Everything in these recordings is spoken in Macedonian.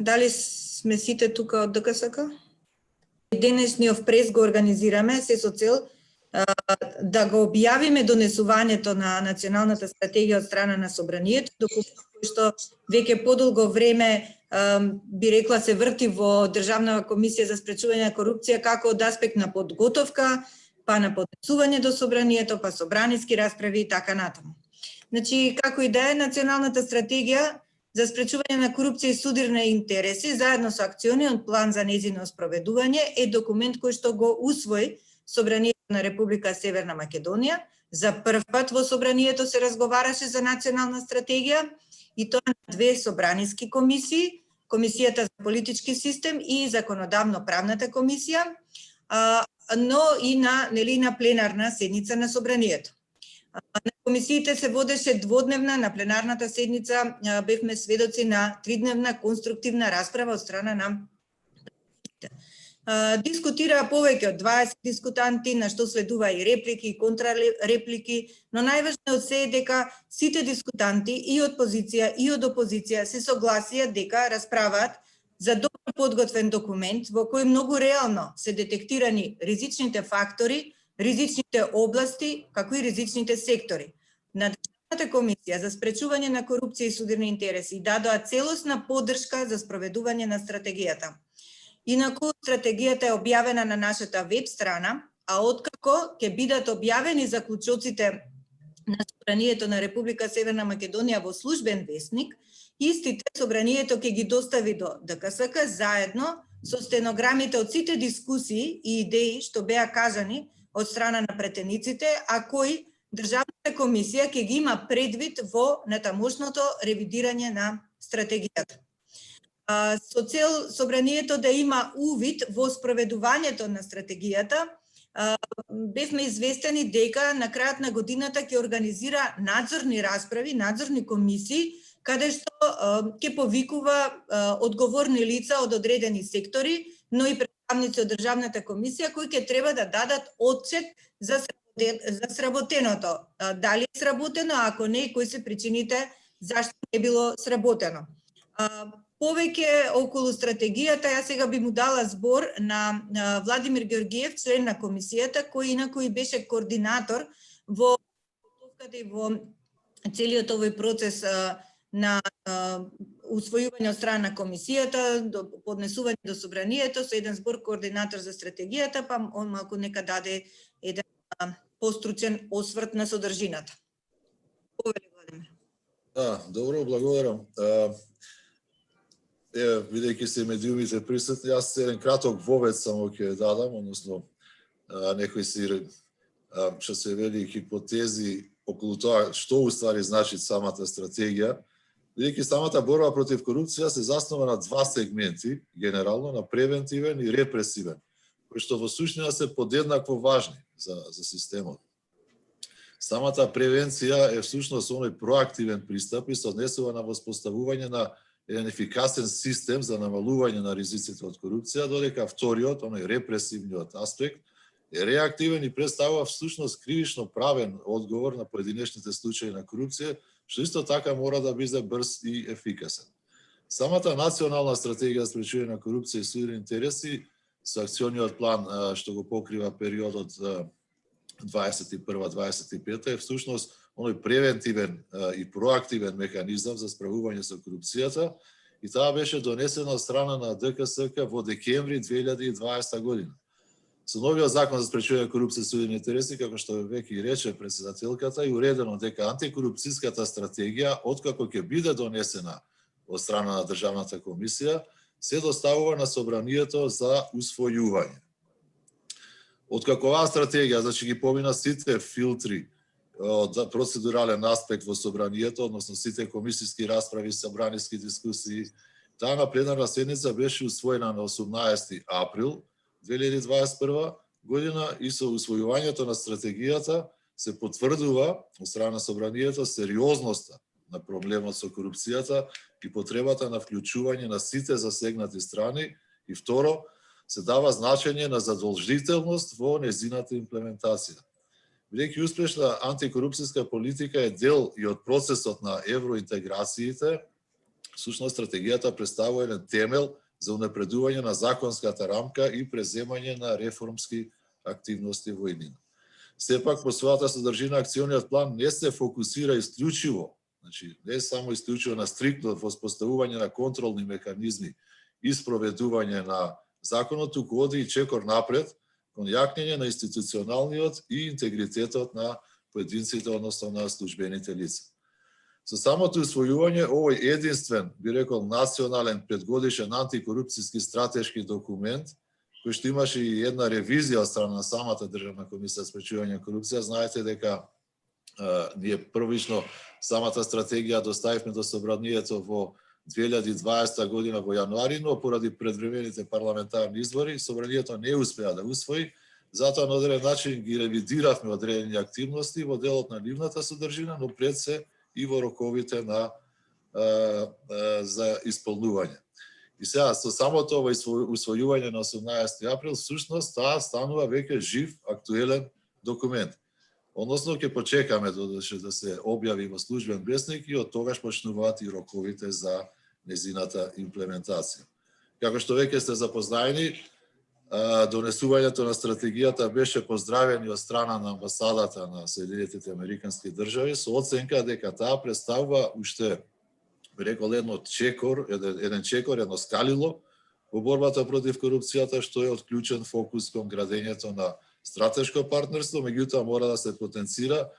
Дали сме сите тука од ДКСК? Денешниот прес го организираме се со цел да го објавиме донесувањето на националната стратегија од страна на Собранието, документ кој што веќе подолго време би рекла се врти во Државна комисија за спречување на корупција, како од аспект на подготовка, па на поднесување до Собранието, па собраниски расправи и така натаму. Значи, како и да е, националната стратегија за спречување на корупција и судирни интереси, заедно со акциониот план за нејзино спроведување, е документ кој што го усвои Собранието на Република Северна Македонија. За прв пат во Собранието се разговараше за национална стратегија и тоа на две собраниски комисии, Комисијата за политички систем и Законодавно-правната комисија, но и на пленарна седница на Собранието. На комисиите се водеше дводневна, на пленарната седница бевме сведоци на тридневна конструктивна расправа од страна на дискутираа повеќе од 20 дискутанти, на што следува и реплики и контрареплики, но најважно од се е дека сите дискутанти и од позиција и од опозиција се согласија дека расправаат за добро подготвен документ во кој многу реално се детектирани ризичните фактори, ризичните области, како и ризичните сектори. На Државната комисија за спречување на корупција и судирни интереси дадоа целосна поддршка за спроведување на стратегијата. Инаку, стратегијата е објавена на нашата веб страна, а откако ќе бидат објавени заклучоците на Собранието на Република Северна Македонија во службен весник, истите Собранието ќе ги достави до ДКСК заедно со стенограмите од сите дискусии и идеи што беа кажани од страна на претениците, а кои Државната комисија ќе ги има предвид во натамошното ревидирање на стратегијата. Со цел Собранието да има увид во спроведувањето на стратегијата, бевме известени дека на крајот на годината ќе организира надзорни расправи, надзорни комисии, каде што ќе повикува одговорни лица од одредени сектори, но и представници од Државната комисија кои ќе треба да дадат отчет за сработеното. Дали е сработено, ако не, кои се причините зашто не било сработено. Повеќе околу стратегијата, јас сега би му дала збор на Владимир Георгиев, член на комисијата, кој инаку и беше координатор во подготовката и во целиот овој процес на усвојување од страна на комисијата, до поднесување до Собранието, со еден збор координатор за стратегијата, па он малку нека даде еден постручен осврт на содржината. Повели, Владимир. Добро, благодарам. Бидејќи се медиумите присутни, јас еден краток вовед само ќе дадам, односно некои си што се вели хипотези околу тоа што уствари значи самата стратегија. Бидејќи самата борба против корупција се заснова на два сегменти, генерално на превентивен и репресивен, кои што во суштина се подеднакво важни за системот. Самата превенција е всушност оној проактивен пристап и се однесува на воспоставување на еден ефикасен систем за намалување на ризиците од корупција, додека вториот, оној репресивниот аспект, е реактивен и представува всушност кривично правен одговор на поединечните случаи на корупција, што исто така мора да биде брз и ефикасен. Самата национална стратегија за спречување на корупција и судирни интереси со акциониот план што го покрива периодот 21-25 е всушност оној превентивен и проактивен механизам за справување со корупцијата и таа беше донесена од страна на ДКСК во декември 2020 година. Со новиот закон за спречување на корупција и судирни интереси, како што веќе рече претседателката, е уредено дека антикорупцијската стратегија, откако ќе биде донесена од страна на Државната комисија, се доставува на Собранието за усвојување. Откако оваа стратегија, значи ги помина сите филтри од процедурален аспект во Собранието, односно сите комисиски расправи, собраниски дискусии, таа на пленарна седница беше усвоена на 18 април 2021 година и со усвојувањето на стратегијата се потврдува од страна на Собранието сериозноста на проблемот со корупцијата и потребата на вклучување на сите засегнати страни и второ, се дава значење на задолжителност во нејзината имплементација. Бидејќи успешна антикорупцијска политика е дел и од процесот на евроинтеграциите, Всушност, стратегијата представува еден темел за унапредување на законската рамка и преземање на реформски активности во иднина. Сепак, по својата содржина, акциониот план не се фокусира исклучиво, значи не само исклучиво на стриктно воспоставување на контролни механизми и спроведување на законот, туку оди и чекор напред кон јакнење на институционалниот и интегритетот на поединците, односно на службените лица. Со самото усвојување овој единствен, би рекол, национален 5-годишен антикорупцијски стратешки документ, кој што имаше и една ревизија од страна на самата Државна комисија за спречување на корупција, знаете дека ние првично самата стратегија доставивме до собранието во 2020 година во јануари, но поради предвремените парламентарни избори собранието не успеа да усвои, затоа на одреден начин ги ревидиравме одредени активности во делот на нивната содржина, но пред се и во роковите за исполнување. И сега, со самото ова усвојување на 18 април, всушност, таа станува веќе жив, актуелен документ. Односно, ќе почекаме додеше да се објави во службен весник и од тогаш почнуваат и роковите за незината имплементација. Како што веќе сте запознаени, донесувањето на стратегијата беше поздравени од страна на амбасадата на Соединетите Американски држави со оценка дека таа представува уште, би рекол, еден чекор, едно скалило во борбата против корупцијата, што е од клучен фокус кон градењето на стратешко партнерство, меѓутоа мора да се потенцира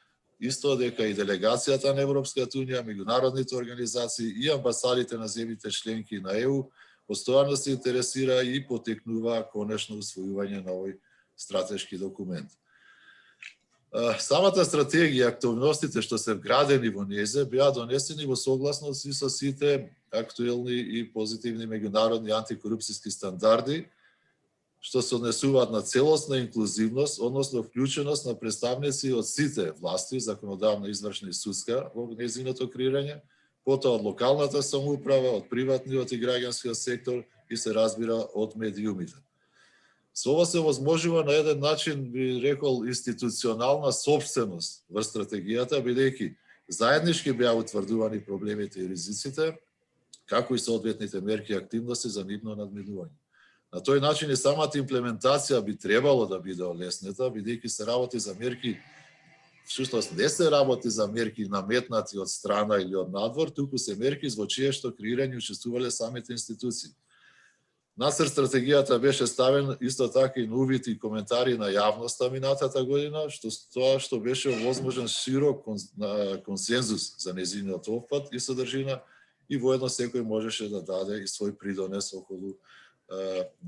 исто дека и делегацијата на Европската унија, меѓународните организации и амбасадите на земјите членки на ЕУ постојано се интересира и потекнува конечно усвојување на овој стратешки документ. Самата стратегија, активностите што се вградени во нејзе, беа донесени во согласност и со сите актуелни и позитивни меѓународни антикорупцијски стандарди, што се однесуваат на целосна инклузивност, односно вклученост на представници од сите власти, законодавна, извршна и судска во нејзиното креирање, потоа од локалната самоуправа, од приватниот и граѓанскиот сектор и се разбира од медиумите. Со ова се возможува на еден начин, би рекол, институционална собственост во стратегијата, бидејќи заеднички беа утврдувани проблемите и ризиците, како и соодветните мерки и активности за нивно надминување. На тој начин и самата имплементација би требало да биде олеснета, бидејќи се работи за мерки, всушност не се работи за мерки наметнати од страна или од надвор, туку се мерки во чие што креирање учествувале самите институции. Нацрт стратегијата беше ставен исто така и на увид и коментари на јавноста минатата година, што беше овозможен широк консензус за нејзиниот опфат и содржина и воедно секој можеше да даде и свој придонес околу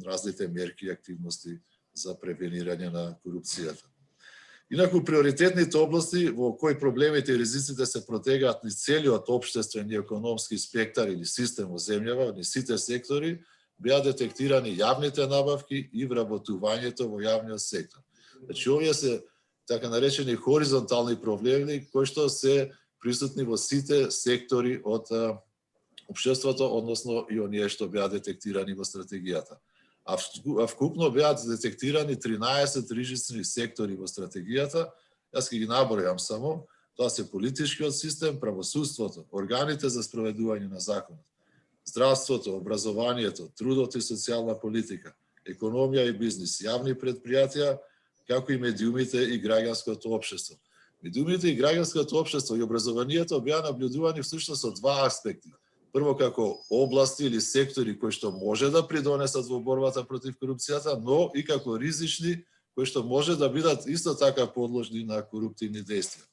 разлите мерки и активности за превенирање на корупцијата. Инаку, приоритетните области во кои проблемите и ризиците се протегаат низ целиот општествен и економски спектар или систем во земјава, низ сите сектори, беа детектирани јавните набавки и вработувањето во јавниот сектор. Значи, овие се така наречени хоризонтални проблеми кои што се присутни во сите сектори од општеството, односно и оние што беа детектирани во стратегијата. А вкупно беа детектирани 13 ризични сектори во стратегијата. Јас ќе ги набројам само. Тоа се политичкиот систем, правосудството, органите за спроведување на законот, здравството, образованието, трудот и социјална политика, економија и бизнис, јавни предпријатија, како и медиумите и граѓанското општество. Медиумите и граѓанското општество и образованието беа наблюдувани всушност од два аспекти. Прво како области или сектори кои што може да придонесат во борбата против корупцијата, но и како ризични кои што може да бидат исто така подложни на коруптивни дејствија.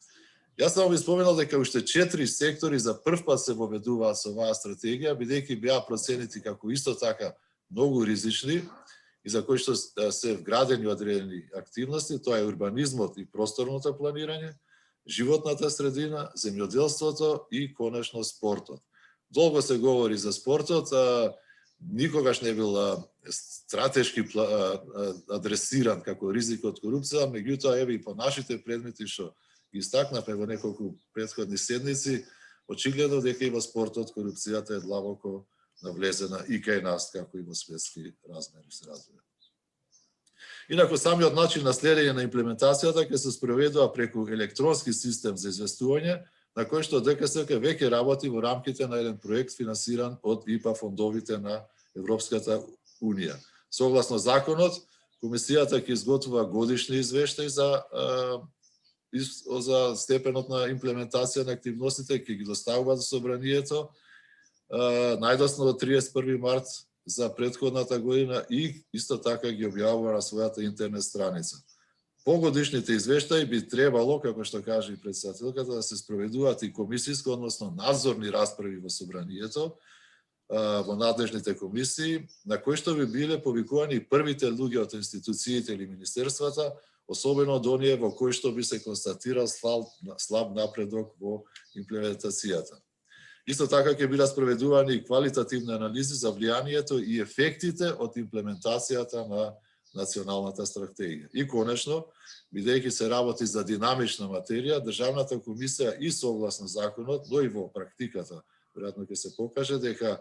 Јас само ви споменал дека уште 4 сектори за прв пат се воведуваат со оваа стратегија, бидејќи беа проценети како исто така многу ризични и за кои што се вградени одредени активности, тоа е урбанизмот и просторното планирање, животната средина, земјоделството и конечно спортот. Долго се говори за спортот, никогаш не бил стратешки адресиран како ризик од корупција, меѓутоа еве и по нашите предмети што ги истакнавме во неколку претходни седмици, очигледно дека и во спортот корупцијата е длабоко навлезена и кај нас, како и во светски размери се разбира. Инаку самиот начин на следење на имплементацијата ќе се спроведува преку електронски систем за известување, на кој што ДКСК веќе работи во рамките на еден проект финансиран од ИПА фондовите на Европската Унија. Согласно законот, комисијата ќе изготвува годишни извештаи за степенот на имплементација на активностите, ќе ги доставува до собранието најдосно до 31 март за претходната година и исто така ги објавува на својата интернет страница. Погодишните извештаи би требало, како што каже и председателката, да се спроведуваат и комисиско, односно надзорни расправи во собранието, во надлежните комисии, на кои што би биле повикувани и првите луѓе од институциите или министерствата, особено од оние во кои што би се констатирал слаб напредок во имплементацијата. Исто така ќе бидат спроведувани и квалитативни анализи за влијанието и ефектите од имплементацијата на националната стратегија. И конечно, бидејќи се работи за динамична материја, Државната комисија и согласно законот, но и во практиката, веројатно ќе се покаже дека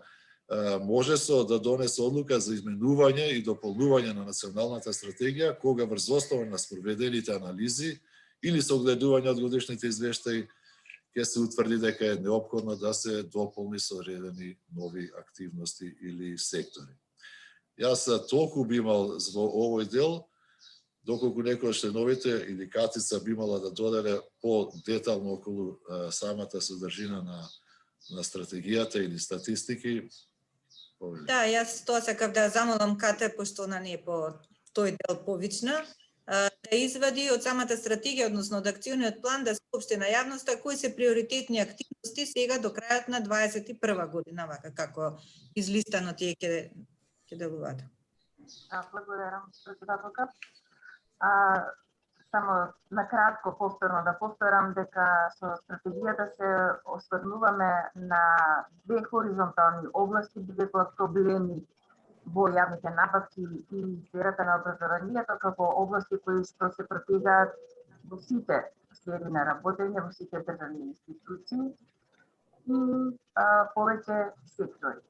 може да донесе одлука за изменување и дополнување на националната стратегија, кога врз основа на спроведените анализи или согледување од годишните извештаи ќе се утврди дека е неопходно да се дополни со одредени нови активности или сектори. Јас толку би имал во овој дел, доколку некој од членовите или Катица би имала да додаде по-детално околу самата содржина на стратегијата или статистики. Да, јас тоа сакав да замолам Кате, пошто она не е по тој дел повична, да извади од самата стратегија, односно од акциониот план, да соопшти на јавноста кои се приоритетни активности сега до крајот на 21 година, вака како излистано тие ќе делуваат. Благодарам, председателка. Само накратко повторно да повторам дека со стратегијата се осврнуваме на две хоризонтални области, бидејќи проблеми во јавните набавки и сферата на образованието како области кои што се протегаат во сите сфери на работење, во сите државни институции и повеќе сектори.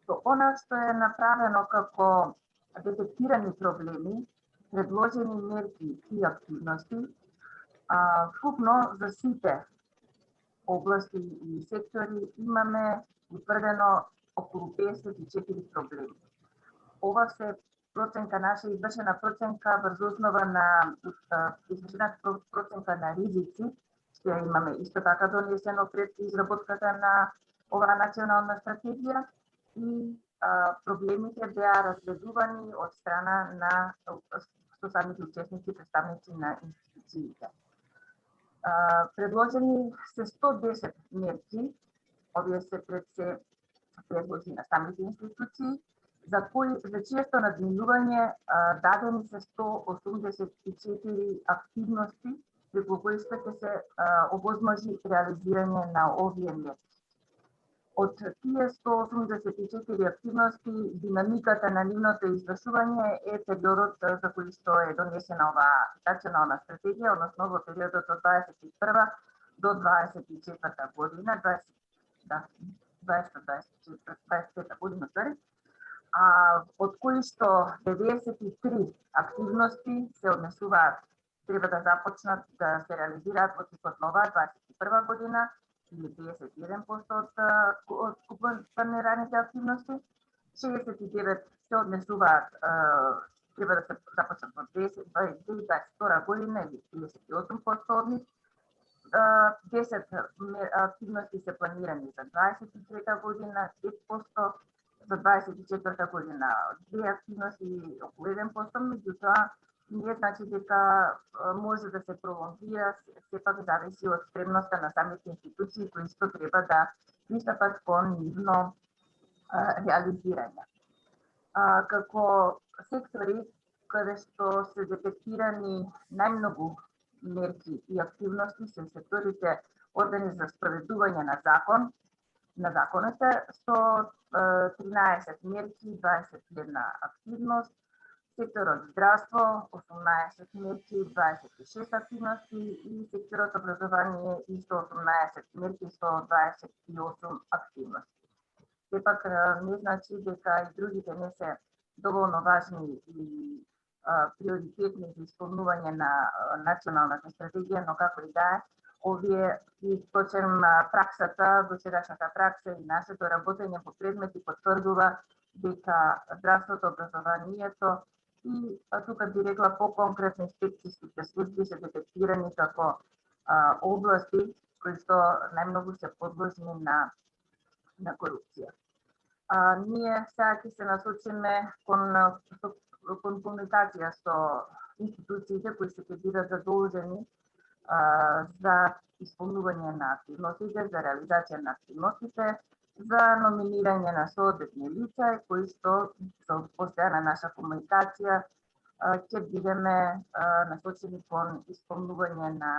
То она што е направено како детектирани проблеми, предложени мерки и активности, вкупно за сите области и сектори имаме утврдено околу 54 проблеми. Ова се проценка наша извршена проценка врз основа на извршена проценка на ризици, што имаме исто така донесено пред изработката на оваа национална стратегија и проблемите беа разгледувани од страна на со самите учесници, представници на институциите. Предложени се 110 мерки, овие се предложи на самите институции, за чието надминување дадени се 184 активности, преку кои што ќе се овозможи реализирање на овие мерки. Од тие 184 активности, динамиката на нивното извршување е периодот за кој што е донесена оваа национална стратегија, односно во периодот од 21 до 24 година, 25 година, од кои што 93 активности се однесуваат, треба да започнат да се реализираат во текот на оваа 21 година, или 51% од планираните активности, 69 се однесуваат, треба да се започнат во 2022 година или 38% од нив, 10 активности се планирани за 23 година, 5%, за 24 година 2 активности и околу 1%, меѓутоа не значи дека може да се пролонгира, сепак зависи од спремноста на самите институции кои што треба да пристапат кон нивно реализирање. Како сектори каде што се детектирани најмногу мерки и активности се секторите органи за спроведување на законите со 13 мерки, 21 активност, секторот здравство, 18 мерки, 26 активности и секторот образование исто 18 мерки, 128 активности. Сепак не значи дека и другите не се доволно важни и приоритетни за исполнување на националната стратегија, но како и да е, овие и точен праксата, досегашната пракса и нашето работење по предмети потврдува дека здравството, образованието и тука би рекла по-конкретно инспекцијските служби се детектирани како области кои што најмногу се подложни на корупција. Ние сега ќе се насочиме кон комуникација со институциите кои ќе бидат задолжени за исполнување на активностите, за реализација на активностите, за номинирање на соодветни лица кои што со постојана наша комуникација ќе бидеме насочени кон исполнување на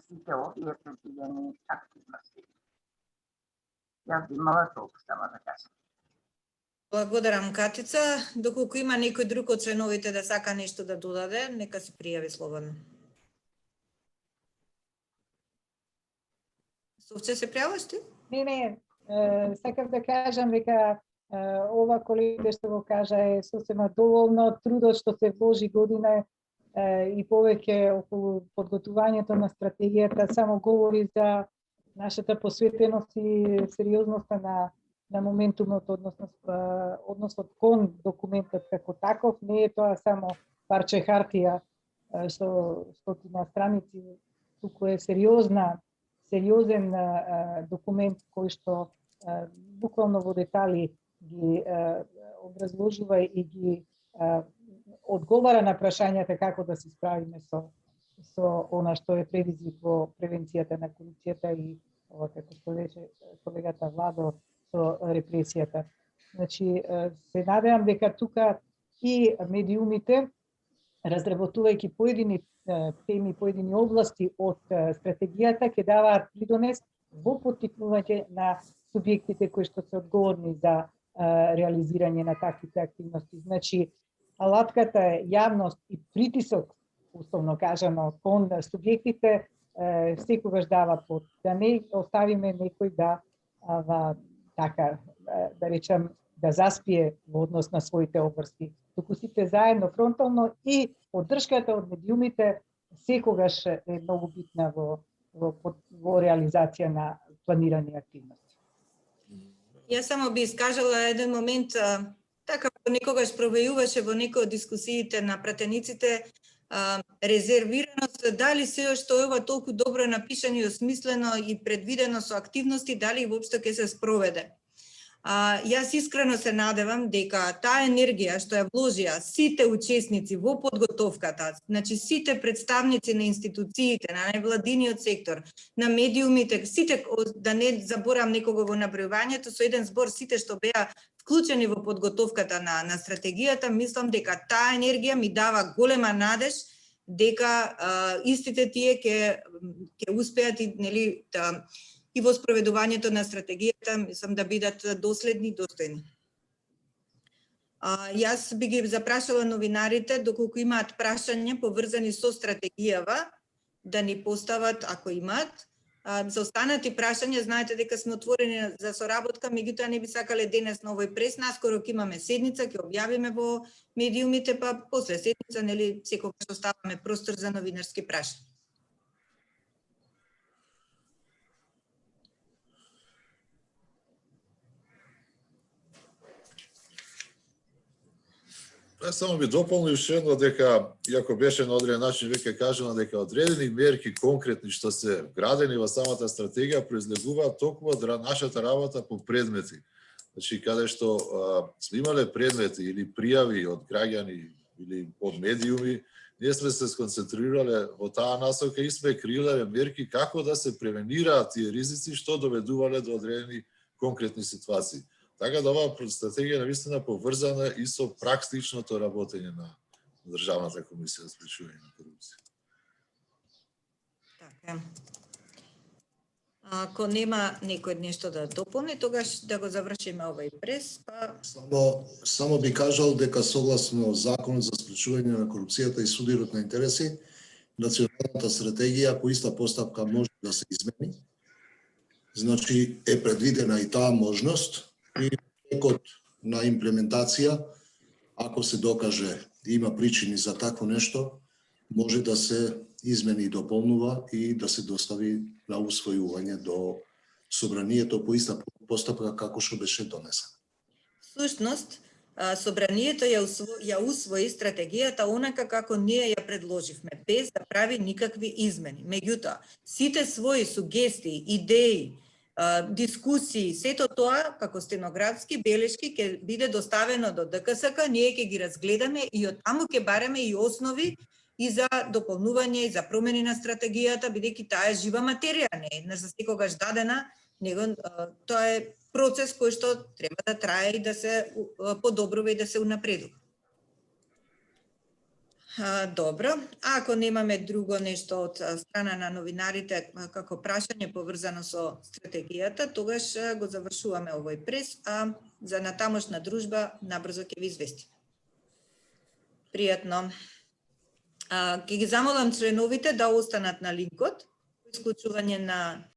сите овие предвидени активности. Јас би имала толку само да кажам. Благодарам, Катица. Доколку има некој друг од членовите да сака нешто да додаде, нека се пријави слободно. Совче се пријаваш ти? Не, сакав да кажам дека ова колега што го кажа е сосема доволно, трудот што се вложи година и повеќе околу подготувањето на стратегијата само говори за нашата посветеност и сериозноста на моментумот, односот кон документот како таков. Не е тоа само парче хартија со стотина страници, туку е сериозен документ кој што буквално во детали ги образложува и ги одговара на прашањата како да се справиме со она што е предизвик во превенцијата на корупцијата и ова како што рече колегата Владо со репресијата. Значи, се надевам дека тука и медиумите, разработувајќи поедини теми, поедини области од стратегијата, ќе даваат придонес во поттикнување на субјектите кои што се одговорни за реализирање на таквите активности. Значи, алатката е јавност и притисок, условно кажано, кон субјектите секогаш дава плод. Да не оставиме некој да речем, да заспие во однос на своите обврски. Туку сите заедно, фронтално и поддршката од медиумите секогаш е многу битна во реализација на планирани активности. Јас само би искажала еден момент, така некогаш провејуваше во некои од дискусиите на пратениците, резервираност, дали се што е ова толку добро напишано и осмислено и предвидено со активности, дали воопшто ќе се спроведе. Јас искрено се надевам дека таа енергија што ја вложија сите учесници во подготовката, значи сите представници на институциите, на невладиниот сектор, на медиумите, сите, да не заборам некого во набројувањето, со еден збор сите што беа вклучени во подготовката на стратегијата, мислам дека таа енергија ми дава голема надеж дека истите тие ќе успеат и во спроведувањето на стратегијата, мислам да бидат доследни и достојни. Јас би ги запрашала новинарите, доколку имаат прашања поврзани со стратегијава, да ни постават, ако имаат. За останати прашања, знаете дека сме отворени за соработка, меѓутоа не би сакале денес на овој прес, наскоро ќе имаме седница, ќе објавиме во медиумите, па после седница, секогаш оставаме простор за новинарски прашања. Само би дополнил уште едно дека, иако беше на одреден начин веќе кажано, дека одредени мерки конкретни што се вградени во самата стратегија произлегуваат токму од нашата работа по предмети. Значи, каде што сме имале предмети или пријави од граѓани или од медиуми, ние сме се сконцентрирале во таа насока и сме креирале мерки како да се превенираат тие ризици што доведувале до одредени конкретни ситуации. Така да оваа стратегија навистина поврзана и со практичното работење на Државната комисија за спречување на корупција. Така. Ако нема некој нешто да дополни, тогаш да го завршиме овој прес, па Само би кажал дека согласно Законот за спречување на корупцијата и судирот на интереси, националната стратегија по иста постапка може да се измени. Значи е предвидена и таа можност и текот на имплементација, ако се докаже има причини за такво нешто, може да се измени и дополнува и да се достави на усвојување до собранието по иста постапка како што беше донесен. Всушност, собранието ја усвои стратегијата онака како ние ја предложивме, без да прави никакви измени. Меѓутоа, сите своји сугестии, идеи, дискусии, сето тоа како стенографски белешки ќе биде доставено до ДКСК, ние ќе ги разгледаме и од таму ќе бараме и основи и за дополнување и за промени на стратегијата, бидејќи таа е жива материја, не е еднаш за секогаш дадена, него тоа е процес кој што треба да трае и да се подобрува и да се унапредува. Добро, ако немаме друго нешто од страна на новинарите како прашање поврзано со стратегијата, тогаш го завршуваме овој прес, а за натамошна дружба набрзо ќе ви известиме. Пријатно. Ќе ги замолам членовите да останат на линкот, исклучување на